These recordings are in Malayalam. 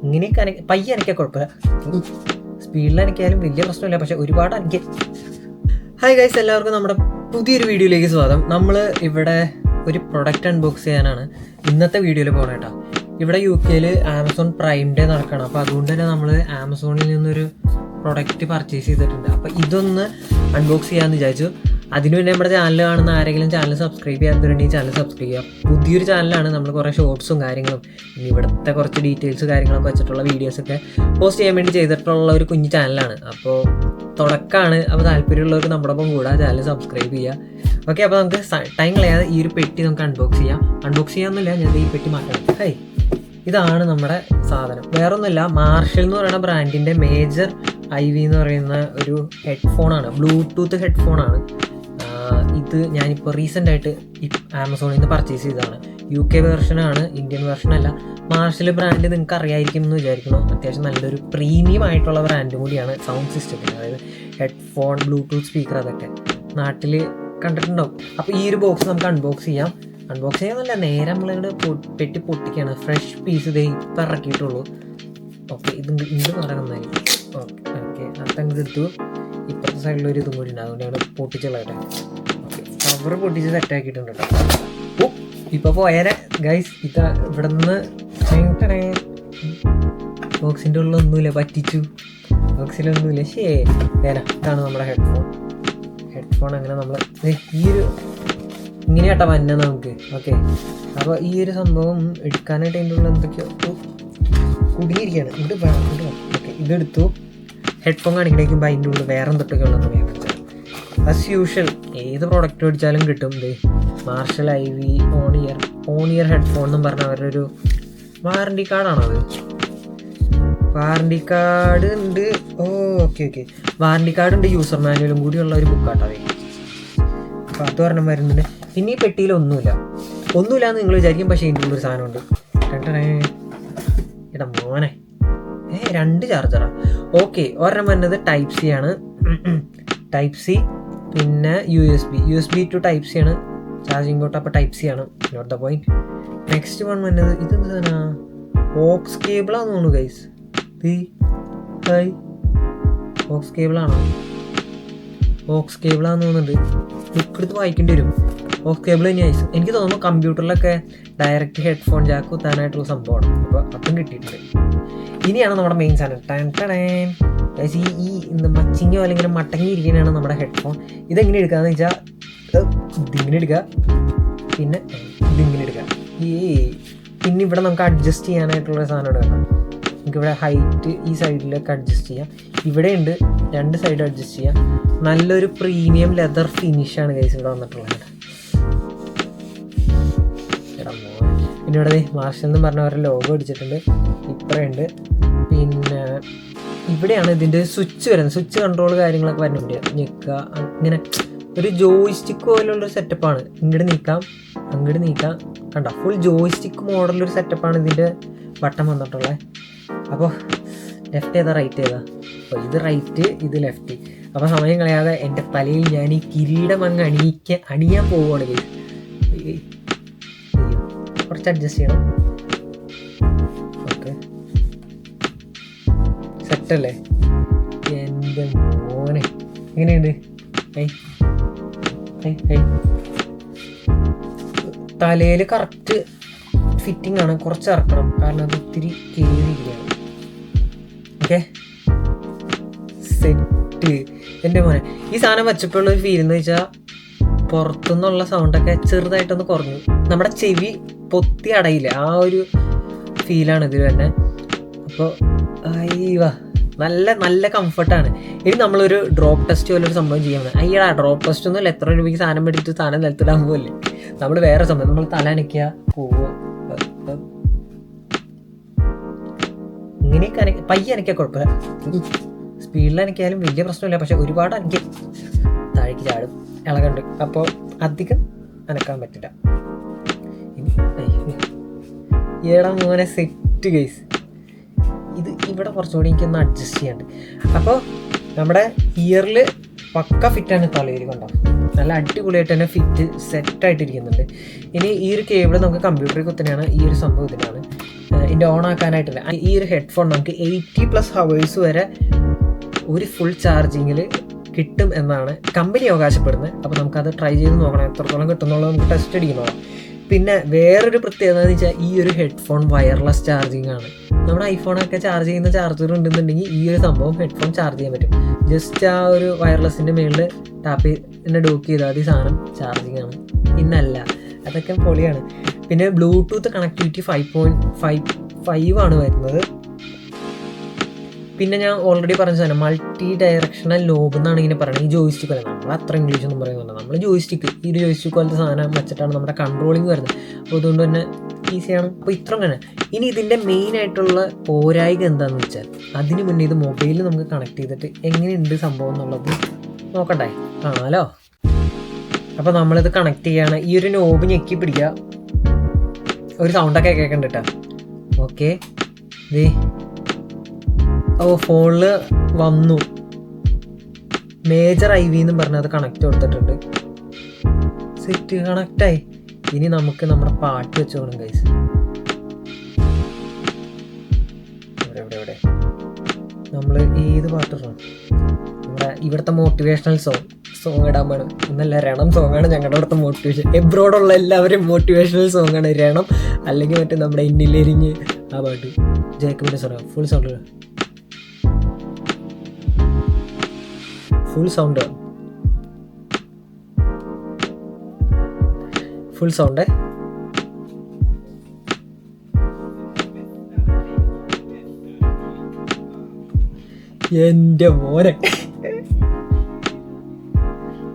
ഇങ്ങനെയൊക്കെ പയ്യെ അനക്കാൻ കുഴപ്പമില്ല, സ്പീഡിൽ അനക്കാലും വലിയ പ്രശ്നമില്ല, പക്ഷെ ഒരുപാട് അനക്ക്. ഹായ് ഗൈസ്, എല്ലാവർക്കും നമ്മുടെ പുതിയൊരു വീഡിയോയിലേക്ക് സ്വാഗതം. നമ്മൾ ഇവിടെ ഒരു പ്രൊഡക്റ്റ് അൺബോക്സ് ചെയ്യാനാണ് ഇന്നത്തെ വീഡിയോയിൽ പോകണം കേട്ടോ. ഇവിടെ UK ആമസോൺ പ്രൈം ഡേ നടക്കണം, അപ്പോൾ അതുകൊണ്ട് തന്നെ നമ്മൾ ആമസോണിൽ നിന്നൊരു പ്രൊഡക്റ്റ് പർച്ചേസ് ചെയ്തിട്ടുണ്ട്. അപ്പോൾ ഇതൊന്ന് അൺബോക്സ് ചെയ്യാമെന്ന് വിചാരിച്ചു. അതിനു വേണ്ടി നമ്മുടെ ചാനൽ കാണുന്ന ആരെങ്കിലും ചാനൽ സബ്സ്ക്രൈബ് ചെയ്യാത്തതുണ്ടെങ്കിൽ ചാനൽ സബ്സ്ക്രൈബ് ചെയ്യാം. പുതിയൊരു ചാനലാണ്, നമ്മൾ കുറേ ഷോർട്സും കാര്യങ്ങളും ഇനി ഇവിടുത്തെ കുറച്ച് ഡീറ്റെയിൽസ് കാര്യങ്ങളൊക്കെ വെച്ചിട്ടുള്ള വീഡിയോസൊക്കെ പോസ്റ്റ് ചെയ്യാൻ വേണ്ടി ചെയ്തിട്ടുള്ള ഒരു കുഞ്ഞു ചാനലാണ്. അപ്പോൾ തുടക്കമാണ്. അപ്പോൾ താല്പര്യമുള്ളവർക്ക് നമ്മുടെ ഒപ്പം കൂടെ ചാനൽ സബ്സ്ക്രൈബ് ചെയ്യുക. ഓക്കെ, അപ്പോൾ നമുക്ക് ടൈം കളയാതെ ഈ ഒരു പെട്ടി നമുക്ക് അൺബോക്സ് ചെയ്യാം. അൺബോക്സ് ചെയ്യാമെന്നില്ല, ഞാൻ ഈ പെട്ടി മാറ്റണം. ഹൈ, ഇതാണ് നമ്മുടെ സാധനം. വേറൊന്നുമില്ല, മാർഷൽ എന്ന് പറയുന്ന ബ്രാൻഡിൻ്റെ മേജർ IV എന്ന് പറയുന്ന ഒരു ഹെഡ്ഫോണാണ്, ബ്ലൂടൂത്ത് ഹെഡ്ഫോണാണ്. ഇത് ഞാനിപ്പോൾ റീസെൻ്റായിട്ട് ആമസോണിൽ നിന്ന് പർച്ചേസ് ചെയ്തതാണ്. UK വേർഷനാണ്, ഇന്ത്യൻ വേർഷനല്ല. മാർഷൽ ബ്രാൻഡ് നിങ്ങൾക്ക് അറിയായിരിക്കും എന്ന് വിചാരിക്കണം. അത്യാവശ്യം നല്ലൊരു പ്രീമിയം ആയിട്ടുള്ള ബ്രാൻഡ് കൂടിയാണ് സൗണ്ട് സിസ്റ്റത്തിന്, അതായത് ഹെഡ്ഫോൺ, ബ്ലൂടൂത്ത് സ്പീക്കർ, അതൊക്കെ നാട്ടിൽ കണ്ടിട്ടുണ്ടാവും. അപ്പോൾ ഈ ഒരു ബോക്സ് നമുക്ക് അൺബോക്സ് ചെയ്യാം. അൺബോക്സ് ചെയ്യാന്നല്ല, നേരെ നമ്മളിവിടെ പെട്ടി പൊട്ടിക്കുകയാണ്. ഫ്രഷ് പീസ് ഇതേ ഇപ്പം ഇറക്കിയിട്ടുള്ളൂ. ഓക്കെ, ഇത് പറയുന്നതായിരിക്കും. ഓക്കെ, അതങ്ങ് എടുത്തു. ഇപ്പുറത്തെ സൈഡിലൊരു ഇതും കൂടി ഉണ്ട്, അതുകൊണ്ട് ഞങ്ങൾ പൊട്ടിച്ചുള്ളതായിട്ട്. ഓക്കെ, കവർ പൊട്ടിച്ച് സെറ്റാക്കിയിട്ടുണ്ട് കേട്ടോ. ഓ, ഇപ്പോൾ പോയാലേ ഗൈസ്, ഇത് ഇവിടെ നിന്ന് ബോക്സിൻ്റെ ഉള്ളിലൊന്നുമില്ല, പറ്റിച്ചു. ബോക്സിലൊന്നുമില്ല. ഇതാണ് നമ്മുടെ ഹെഡ്ഫോൺ. അങ്ങനെ നമ്മൾ ഈ ഒരു ഇങ്ങനെ കേട്ടോ വന്ന നമുക്ക്. ഓക്കെ, അപ്പോൾ ഈ ഒരു സംഭവം എടുക്കാനായിട്ട് അതിൻ്റെ ഉള്ള എന്തൊക്കെയോ കുടുങ്ങിയിരിക്കുകയാണ്. ഇത് വേണം. ഓക്കെ, ഇതെടുത്തു. ഹെഡ്ഫോൺ കാണിക്കണേക്കുമ്പോൾ അതിൻ്റെ ഉള്ളിൽ വേറെ എന്തൊക്കെ ഉള്ളതെന്ന് ഞാൻ കാണിച്ചത്. ആസ് യൂഷ്വൽ ഏത് പ്രോഡക്റ്റ് മേടിച്ചാലും കിട്ടും. Marshall IV on ear headphone എന്നും പറഞ്ഞ അവരുടെ ഒരു വാറണ്ടി കാർഡാണോ അത്? വാറണ്ടി കാർഡ് ഉണ്ട്. ഓക്കെ, വാറണ്ടി കാർഡ് ഉണ്ട്, യൂസർ മാനുവലും കൂടിയുള്ള ഒരു ബുക്കാട്ടോ അത്. അപ്പോൾ അത് പറഞ്ഞാൽ വരുന്നുണ്ട്. പിന്നെ ഈ പെട്ടിയിൽ ഒന്നുമില്ല എന്ന് നിങ്ങൾ വിചാരിക്കും, പക്ഷേ ഇതിൻ്റെ ഉള്ളൊരു സാധനമുണ്ട്. എടാ മോനെ, 2 ചാർജറാണ്. ഓക്കെ, ഒരെണ്ണം വരുന്നത് Type C ആണ്. Type C, പിന്നെ USB to Type C ആണ് ചാർജിങ് പോർട്ട്. അപ്പോൾ Type C ആണ്, note the point. Next one വരുന്നത് ഇതെന്ത് സാധനമാണ്? ഓക്സ് കേബിളാന്ന് തോന്നുന്നു ഗൈസ്. ഓക്സ് കേബിളാണോ? ഓക്സ് കേബിളാന്ന് തോന്നുന്നുണ്ട്. ബുക്കെടുത്ത് വായിക്കേണ്ടി വരും. ഓക്സ് കേബിൾ തന്നെയായി എനിക്ക് തോന്നുന്നു. കമ്പ്യൂട്ടറിലൊക്കെ ഡയറക്റ്റ് ഹെഡ്ഫോൺ ജാക്ക് കുത്താനായിട്ടുള്ള സംഭവമാണ്. അപ്പോൾ അതും കിട്ടിയിട്ടുണ്ട്. ഇനിയാണ് നമ്മുടെ മെയിൻ സാധനം. ഈ മച്ചിങ്ങോ അല്ലെങ്കിൽ മട്ടങ്ങിയിരിക്കുന്നതാണ് നമ്മുടെ ഹെഡ്ഫോൺ. ഇതെങ്ങനെ എടുക്കാന്ന് വെച്ചാൽ ഇതിങ്ങനെ എടുക്കുക, പിന്നെ ഇതിങ്ങനെ എടുക്കുക. പിന്നെ ഇവിടെ നമുക്ക് അഡ്ജസ്റ്റ് ചെയ്യാനായിട്ടുള്ള സാധനം എടുക്കണം. നമുക്കിവിടെ ഹൈറ്റ് ഈ സൈഡിലൊക്കെ അഡ്ജസ്റ്റ് ചെയ്യാം. ഇവിടെ ഉണ്ട് 2 സൈഡ് അഡ്ജസ്റ്റ് ചെയ്യാം. നല്ലൊരു പ്രീമിയം ലെതർ ഫിനിഷാണ് ഗൈസ് ഇവിടെ വന്നിട്ടുള്ളത്. പിന്നെ ഇവിടെ മാർഷൽ എന്ന് പറഞ്ഞ അവരുടെ ലോഗോ അടിച്ചിട്ടുണ്ട്. ഇപ്പറയുണ്ട്. പിന്നെ ഇവിടെയാണ് ഇതിൻ്റെ സ്വിച്ച് വരുന്നത്. സ്വിച്ച് കൺട്രോൾ കാര്യങ്ങളൊക്കെ വരുന്നുണ്ട്. ഞെക്കുക, ഇങ്ങനെ ഒരു ജോയ്സ്റ്റിക്ക് പോലുള്ളൊരു സെറ്റപ്പാണ്. ഇങ്ങോട്ട് നീക്കാം, അങ്ങോട്ട് നീക്കാം. കണ്ട, ഫുൾ ജോയ്സ്റ്റിക്ക് മോഡലൊരു സെറ്റപ്പാണ് ഇതിൻ്റെ ബട്ടൺ വന്നിട്ടുള്ളത്. അപ്പോൾ ലെഫ്റ്റ് ഏതാ റൈറ്റ് ഏതാ? അപ്പോൾ ഇത് റൈറ്റ്, ഇത് ലെഫ്റ്റ്. അപ്പോൾ സമയം കളയാതെ എൻ്റെ തലയിൽ ഞാൻ ഈ കിരീടം അങ്ങ് അണിയാൻ പോവുകയാണ്. കുറച്ച് അഡ്ജസ്റ്റ് ചെയ്യണം. ഓക്കെ, സെറ്റല്ലേ? എൻ്റെ മോനെ, എങ്ങനെയുണ്ട്? തലയിൽ കറക്റ്റ് ഫിറ്റിംഗ് ആണ്. കുറച്ച് ഇറക്കണം, കാരണം അത് ഇത്തിരി കേറിയിരിക്കുകയാണ്. Okay, set. എൻ്റെ മോനെ, ഈ സാധനം വെച്ചപ്പോഴുള്ളൊരു ഫീൽ എന്ന് വെച്ചാൽ പുറത്തുനിന്നുള്ള സൗണ്ടൊക്കെ ചെറുതായിട്ടൊന്ന് കുറഞ്ഞു. നമ്മുടെ ചെവി പൊത്തി അടയില്ല, ആ ഒരു ഫീലാണ് ഇതിൽ തന്നെ. അപ്പോൾ നല്ല കംഫർട്ടാണ്. ഇനി നമ്മളൊരു ഡ്രോപ്പ് ടെസ്റ്റ് പോലൊരു സംഭവം ചെയ്യാൻ പറ്റും. അയ്യടാ, ഡ്രോപ്പ് ടെസ്റ്റ് ഒന്നുമില്ല. എത്ര രൂപയ്ക്ക് സാധനം മേടിച്ചിട്ട് സാധനം നിലത്തിടാൻ പോകല്ലേ. നമ്മൾ വേറെ സംഭവം, നമ്മൾ തല അനക്കുക, പോവുക. ഇങ്ങനെയൊക്കെ പയ്യെ അനക്കാൻ കുഴപ്പമില്ല, സ്പീഡിൽ അനക്കാലും വലിയ പ്രശ്നമില്ല, പക്ഷെ ഒരുപാട് അനക്കി താഴേക്ക് ചാടും, ഇളകുണ്ട്. അപ്പോൾ അധികം അനക്കാൻ പറ്റില്ല. ഏടാ മോനെ, സെറ്റ് ഗൈസ്. ഇത് ഇവിടെ കുറച്ചുകൂടി എനിക്കൊന്ന് അഡ്ജസ്റ്റ് ചെയ്യാണ്ട്. അപ്പോൾ നമ്മുടെ ഇയറിൽ പക്ക ഫിറ്റാണ്. തലയിൽ കണ്ടോ, നല്ല അടിപൊളിയായിട്ട് തന്നെ ഫിറ്റ് സെറ്റായിട്ടിരിക്കുന്നുണ്ട്. ഇനി ഈ ഒരു കേബിൾ നമുക്ക് കമ്പ്യൂട്ടറിൽ കുത്തനെയാണ്. ഈ ഒരു സംഭവം ഇതിനാണ്. ഇതിൻ്റെ ഓൺ ആക്കാനായിട്ടില്ല. ഈ ഒരു ഹെഡ്ഫോൺ നമുക്ക് 80+ ഹവേഴ്സ് വരെ ഒരു ഫുൾ ചാർജിങ്ങിൽ കിട്ടും എന്നാണ് കമ്പനി അവകാശപ്പെടുന്നത്. അപ്പോൾ നമുക്കത് ട്രൈ ചെയ്ത് നോക്കണം എത്രത്തോളം കിട്ടുന്നുള്ളത് നമുക്ക് ടെസ്റ്റ് അടിക്കുന്നതാണ്. പിന്നെ വേറൊരു പ്രത്യേകത എന്ന് വെച്ചാൽ ഈ ഒരു ഹെഡ്ഫോൺ വയർലെസ് ചാർജിങ് ആണ്. നമ്മുടെ ഐഫോണൊക്കെ ചാർജ് ചെയ്യുന്ന ചാർജർ ഉണ്ടെന്നുണ്ടെങ്കിൽ ഈ ഒരു സംഭവം ഹെഡ്ഫോൺ ചാർജ് ചെയ്യാൻ പറ്റും. ജസ്റ്റ് ആ ഒരു വയർലെസ്സിൻ്റെ മുകളിൽ ടാപ്പ് തന്നെ ഡോക്ക് ചെയ്താൽ ഈ സാധനം ചാർജിങ് ആണ്. ഇന്നല്ല, അതൊക്കെ പൊളിയാണ്. പിന്നെ ബ്ലൂടൂത്ത് കണക്ടിവിറ്റി 5.5 ആണ് വരുന്നത്. പിന്നെ ഞാൻ ഓൾറെഡി പറഞ്ഞ സാധനം മൾട്ടി ഡയറക്ഷണൽ നോബ് എന്നാണ് ഇങ്ങനെ പറയുന്നത്. ഈ ജോയിസ്റ്റിക്ക് അല്ല, നമ്മൾ അത്ര ഇംഗ്ലീഷ് ഒന്നും പറയുന്നില്ല. നമ്മൾ ജോയിസ്റ്റിക്ക്, ഈ ഒരു ജോയിസ്റ്റിക്ക് പോലത്തെ സാധനം വെച്ചിട്ടാണ് നമ്മുടെ കൺട്രോളിങ് വരുന്നത്. അപ്പോൾ അതുകൊണ്ട് തന്നെ ഈസിയാണ്. അപ്പോൾ ഇത്ര തന്നെ. ഇനി ഇതിൻ്റെ മെയിൻ ആയിട്ടുള്ള പോരായിക എന്താണെന്ന് വെച്ചാൽ, അതിന് മുന്നേ ഇത് മൊബൈലിൽ നമുക്ക് കണക്ട് ചെയ്തിട്ട് എങ്ങനെയുണ്ട് സംഭവം എന്നുള്ളത് നോക്കണ്ടേ? കാണാലോ. അപ്പോൾ നമ്മളിത് കണക്ട് ചെയ്യുകയാണ്. ഈ ഒരു നോബ് ഞെക്കി പിടിക്കുക. ഒരു സൗണ്ടൊക്കെ കേൾക്കണ്ട കേട്ടോ. ഓക്കെ, ഫോണിൽ വന്നു. മേജർ IV എന്നും പറഞ്ഞ് അത് കണക്ട് കൊടുത്തിട്ടുണ്ട്. സെറ്റ്, കണക്റ്റായി. ഇനി നമുക്ക് നമ്മുടെ പാട്ട് വെച്ചോണം ഗൈസ്. ഇവിടെ നമ്മൾ ഏത് പാട്ട് ഇടണം? നമ്മുടെ ഇവിടുത്തെ മോട്ടിവേഷണൽ സോങ് ഇടാൻ വേണം. എന്നല്ല, രണം സോങ്ങാണ് ഞങ്ങളുടെ അവിടുത്തെ മോട്ടിവേഷൻ. എബ്രോഡുള്ള എല്ലാവരും മോട്ടിവേഷണൽ സോങ്ങാണ് രണം. അല്ലെങ്കിൽ മറ്റേ നമ്മുടെ ഇന്നിലെരിഞ്ഞ് ആ പാട്ട് ജേക്കബിൻ്റെ സോങ് ഫുൾ സൗണ്ട് എൻ്റെ മോനെ.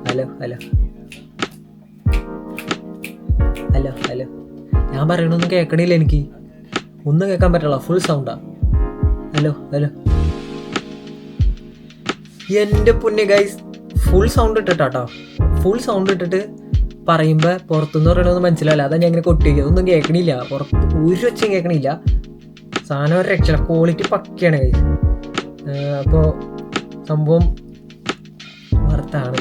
ഹലോ ഞാൻ പറയണൊന്നും കേൾക്കണില്ല, എനിക്ക് ഒന്നും കേൾക്കാൻ പറ്റില്ല. ഫുൾ സൗണ്ടാ. ഹലോ എൻ്റെ പൊന്നെ ഗൈസ്, ഫുൾ സൗണ്ട് ഇട്ടിട്ടാട്ടോ. ഫുൾ സൗണ്ട് ഇട്ടിട്ട് പറയുമ്പോൾ പുറത്തുനിന്ന് പറയണമെന്ന് മനസ്സിലാവില്ല. അതാ ഞാൻ ഇങ്ങനെ കൊട്ടിക്കുക. ഒന്നും കേൾക്കണില്ല, പുറത്ത് ഒരു വെച്ചും കേൾക്കണില്ല. സാധനം ഒരു രക്ഷ, ക്വാളിറ്റി പക്കയാണ് ഗൈസ്. അപ്പോൾ സംഭവം വർത്താണ്.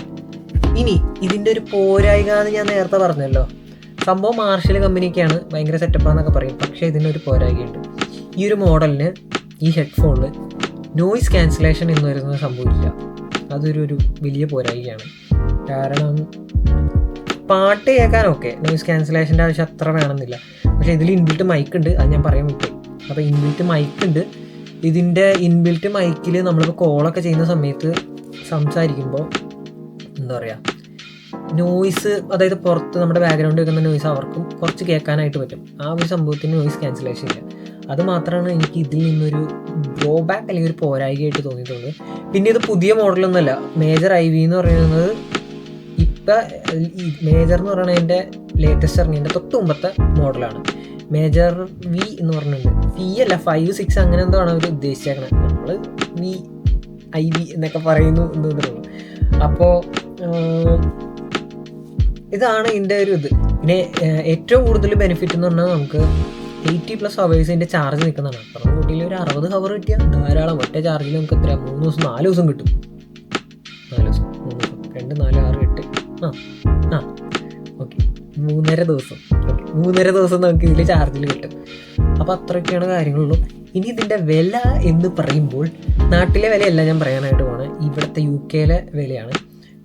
ഇനി ഇതിൻ്റെ ഒരു പോരായിക എന്ന് ഞാൻ നേരത്തെ പറഞ്ഞല്ലോ. സംഭവം മാർഷൽ കമ്പനിയൊക്കെയാണ്, ഭയങ്കര സെറ്റപ്പാന്നൊക്കെ പറയും. പക്ഷേ ഇതിനൊരു പോരായികയുണ്ട്. ഈ ഒരു മോഡലിന്, ഈ ഹെഡ്ഫോണിൽ നോയിസ് ക്യാൻസലേഷൻ എന്ന് വരുന്ന സംഭവമില്ല. അതൊരു വലിയ പോരായികയാണ്. കാരണം പാട്ട് കേൾക്കാനൊക്കെ നോയിസ് ക്യാൻസലേഷൻ്റെ ആവശ്യം അത്ര വേണമെന്നില്ല. പക്ഷേ ഇതിൽ ഇൻബിൽറ്റ് മൈക്ക് ഉണ്ട്, അത് ഞാൻ പറയാൻ വിട്ടു. അപ്പോൾ ഇൻബിൽറ്റ് മൈക്ക് ഉണ്ട്. ഇതിൻ്റെ ഇൻബിൽറ്റ് മൈക്കിൽ നമ്മളിപ്പോൾ കോളൊക്കെ ചെയ്യുന്ന സമയത്ത് സംസാരിക്കുമ്പോൾ എന്താ പറയുക, നോയിസ്, അതായത് പുറത്ത് നമ്മുടെ ബാക്ക്ഗ്രൗണ്ട് കേൾക്കുന്ന നോയിസ് അവർക്കും കുറച്ച് കേൾക്കാനായിട്ട് പറ്റും. ആ ഒരു സംഭവത്തിന് നോയിസ് ക്യാൻസലേഷൻ ഇല്ല. അത് മാത്രമാണ് എനിക്ക് ഇതിൽ നിന്നൊരു ഡ്രോബാക്ക് അല്ലെങ്കിൽ ഒരു പോരായികയായിട്ട് തോന്നിയിട്ടുള്ളത്. പിന്നെ ഇത് പുതിയ മോഡലൊന്നുമല്ല. മേജർ IV എന്ന് പറയുന്നത് ഇപ്പം മേജർ എന്ന് പറയുന്നത് എൻ്റെ ലേറ്റസ്റ്റ് ഇറങ്ങിയതിൻ്റെ തൊട്ട് മുമ്പത്തെ മോഡലാണ്. മേജർ V എന്ന് പറഞ്ഞിട്ടുണ്ട്. V അല്ല, 5, 6 അങ്ങനെ എന്തോ ആണ് അവർ ഉദ്ദേശിച്ചേക്കണത്. നമ്മൾ IV എന്നൊക്കെ പറയുന്നു എന്ന് തോന്നുന്നു. അപ്പോൾ ഇതാണ് ഇതിൻ്റെ ഒരു ഇത്. പിന്നെ ഏറ്റവും കൂടുതൽ ബെനിഫിറ്റ് എന്ന് പറഞ്ഞാൽ നമുക്ക് 80+ ഹവേഴ്സിൻ്റെ ചാർജ് നിൽക്കുന്നതാണ്. അപ്പുറം കൂട്ടിയിൽ ഒരു 60 ഹവർ കിട്ടിയാൽ ധാരാളം. ഒറ്റ ചാർജിൽ നമുക്ക് എത്ര 3 ദിവസം 4 ദിവസം കിട്ടും. 4 ദിവസം 2, 4, 6, 8 ഓക്കെ 3.5 ദിവസം. ഓക്കെ 3.5 ദിവസം നമുക്ക് ഇതിൽ ചാർജിൽ കിട്ടും. അപ്പോൾ അത്രയൊക്കെയാണ് കാര്യങ്ങളുള്ളൂ. ഇനി ഇതിൻ്റെ വില എന്ന് പറയുമ്പോൾ നാട്ടിലെ വിലയല്ല ഞാൻ പറയാനായിട്ട് പോകണം, ഇവിടുത്തെ UK വിലയാണ്.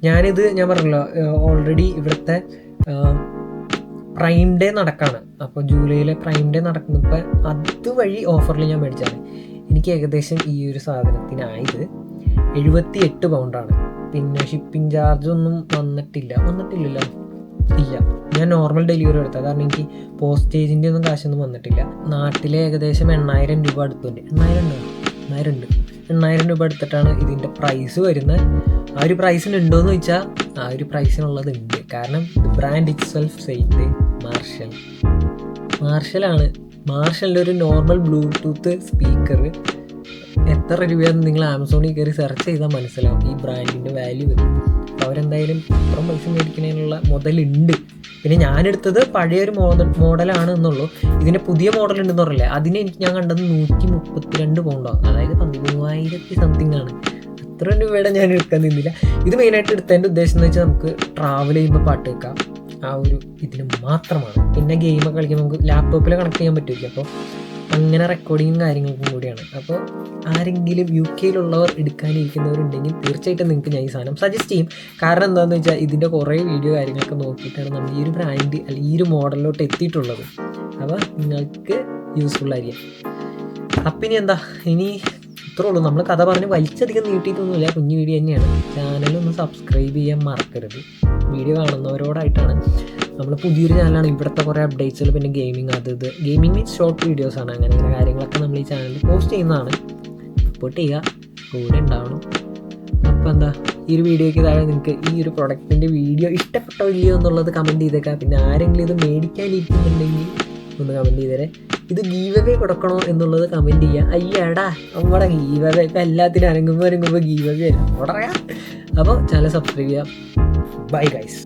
ഞാൻ പറഞ്ഞല്ലോ, ഓൾറെഡി ഇവിടുത്തെ പ്രൈം ഡേ നടക്കാണ്. അപ്പോൾ ജൂലൈയിലെ പ്രൈം ഡേ നടക്കുന്നപ്പോൾ അതുവഴി ഓഫറിൽ ഞാൻ മേടിച്ചാണ്. എനിക്ക് ഏകദേശം ഈ ഒരു സാധനത്തിനായത് 78 പൗണ്ടാണ്. പിന്നെ ഷിപ്പിംഗ് ചാർജ് ഒന്നും വന്നിട്ടില്ലല്ലോ. ഇല്ല, ഞാൻ നോർമൽ ഡെലിവറി എടുത്തത്. കാരണം എനിക്ക് പോസ്റ്റേജിൻ്റെ ഒന്നും കാശൊന്നും വന്നിട്ടില്ല. നാട്ടിലെ ഏകദേശം 8,000 രൂപ അടുത്തുണ്ട്. 8,000 രൂപ എടുത്തിട്ടാണ് ഇതിൻ്റെ പ്രൈസ് വരുന്നത്. ആ ഒരു പ്രൈസിന് ഉണ്ടോയെന്ന് ചോദിച്ചാൽ ആ ഒരു പ്രൈസിനുള്ളതുണ്ട്. കാരണം ബ്രാൻഡ് ഇറ്റ് സെൽഫ് സെയിം മാർഷലാണ്. മാർഷലിൻ്റെ ഒരു നോർമൽ ബ്ലൂടൂത്ത് സ്പീക്കർ എത്ര രൂപയാണെന്ന് നിങ്ങൾ ആമസോണിൽ കയറി സെർച്ച് ചെയ്താൽ മനസ്സിലാവും. ഈ ബ്രാൻഡിൻ്റെ വാല്യൂ വരും. അപ്പോൾ അവരെന്തായാലും അത്രയും പൈസ മേടിക്കുന്നതിനുള്ള മുതലുണ്ട്. പിന്നെ ഞാനെടുത്തത് പഴയൊരു മോഡലാണ് എന്നുള്ളൂ. ഇതിൻ്റെ പുതിയ മോഡൽ ഉണ്ടെന്ന് പറഞ്ഞില്ലേ, അതിന് ഞാൻ കണ്ടത് 132 പൗണ്ടാണ്. അതായത് 13,000 സംതിങ് ആണ്. അത്ര രൂപയുടെ ഞാൻ എടുക്കാൻ നിന്നില്ല. ഇത് മെയിനായിട്ട് എടുത്തതിൻ്റെ ഉദ്ദേശം എന്ന് വെച്ചാൽ നമുക്ക് ട്രാവൽ ചെയ്യുമ്പോൾ പാട്ട് കേൾക്കാം. ആ ഒരു ഇതിന് മാത്രമാണ്. പിന്നെ ഗെയിമൊക്കെ കളിക്കുമ്പോൾ നമുക്ക് ലാപ്ടോപ്പിൽ കണക്ട് ചെയ്യാൻ പറ്റുമായിരിക്കും. അപ്പോൾ അങ്ങനെ റെക്കോർഡിങ്ങും കാര്യങ്ങൾക്കും കൂടിയാണ്. അപ്പോൾ ആരെങ്കിലും UK-യിലുള്ളവർ എടുക്കാനിരിക്കുന്നവരുണ്ടെങ്കിൽ തീർച്ചയായിട്ടും നിങ്ങൾക്ക് ഞാൻ ഈ സാധനം സജസ്റ്റ് ചെയ്യും. കാരണം എന്താണെന്ന് വെച്ചാൽ ഇതിൻ്റെ കുറേ വീഡിയോ കാര്യങ്ങളൊക്കെ നോക്കിയിട്ടാണ് നമ്മൾ ഈ ഒരു ബ്രാൻഡ് അല്ലെങ്കിൽ ഈ ഒരു മോഡലിലോട്ട് എത്തിയിട്ടുള്ളത്. അപ്പോൾ നിങ്ങൾക്ക് യൂസ്ഫുള്ളായിരിക്കും. അപ്പം ഇനി എന്താ, ഇനി ഇത്രേ ഉള്ളൂ. നമ്മൾ കഥ പറഞ്ഞ് വലിച്ചധികം നീട്ടിയിട്ടൊന്നുമില്ല, കുഞ്ഞു വീഡിയോ തന്നെയാണ്. ചാനലൊന്ന് സബ്സ്ക്രൈബ് ചെയ്യാൻ മറക്കരുത്. വീഡിയോ കാണുന്നവരോടായിട്ടാണ്. നമ്മൾ പുതിയൊരു ചാനലാണ്. ഇവിടുത്തെ കുറേ അപ്ഡേറ്റ്സുകൾ, പിന്നെ ഗെയിമിങ്, ഗെയിമിങ് മീൻസ് ഷോർട്ട് വീഡിയോസാണ്. അങ്ങനെ കാര്യങ്ങളൊക്കെ നമ്മൾ ഈ ചാനലിൽ പോസ്റ്റ് ചെയ്യുന്നതാണ്. സപ്പോർട്ട് ചെയ്യുക, കൂടെ ഉണ്ടാവണം. അപ്പോൾ എന്താ, ഈ ഒരു വീഡിയോയ്ക്ക് താഴെ നിങ്ങൾക്ക് ഈ ഒരു പ്രൊഡക്റ്റിൻ്റെ വീഡിയോ ഇഷ്ടപ്പെട്ടോ ഇല്ലയോ എന്നുള്ളത് കമൻറ്റ് ചെയ്തേക്കാം. പിന്നെ ആരെങ്കിലും ഇത് മേടിക്കാനിരിക്കുന്നുണ്ടെങ്കിൽ ഒന്ന് കമൻറ്റ് ചെയ്തേരെ. ഇത് ഗീവ് അവേ കൊടുക്കണോ എന്നുള്ളത് കമൻറ്റ് ചെയ്യുക. അയ്യടാ, നമ്മുടെ ഗീവ് അവേ ഇപ്പം എല്ലാത്തിനും അരങ്ങുമ്പോൾ ഗീവ് അവേ വരാം. അപ്പോൾ ചാനൽ സബ്സ്ക്രൈബ് ചെയ്യുക. Bye guys.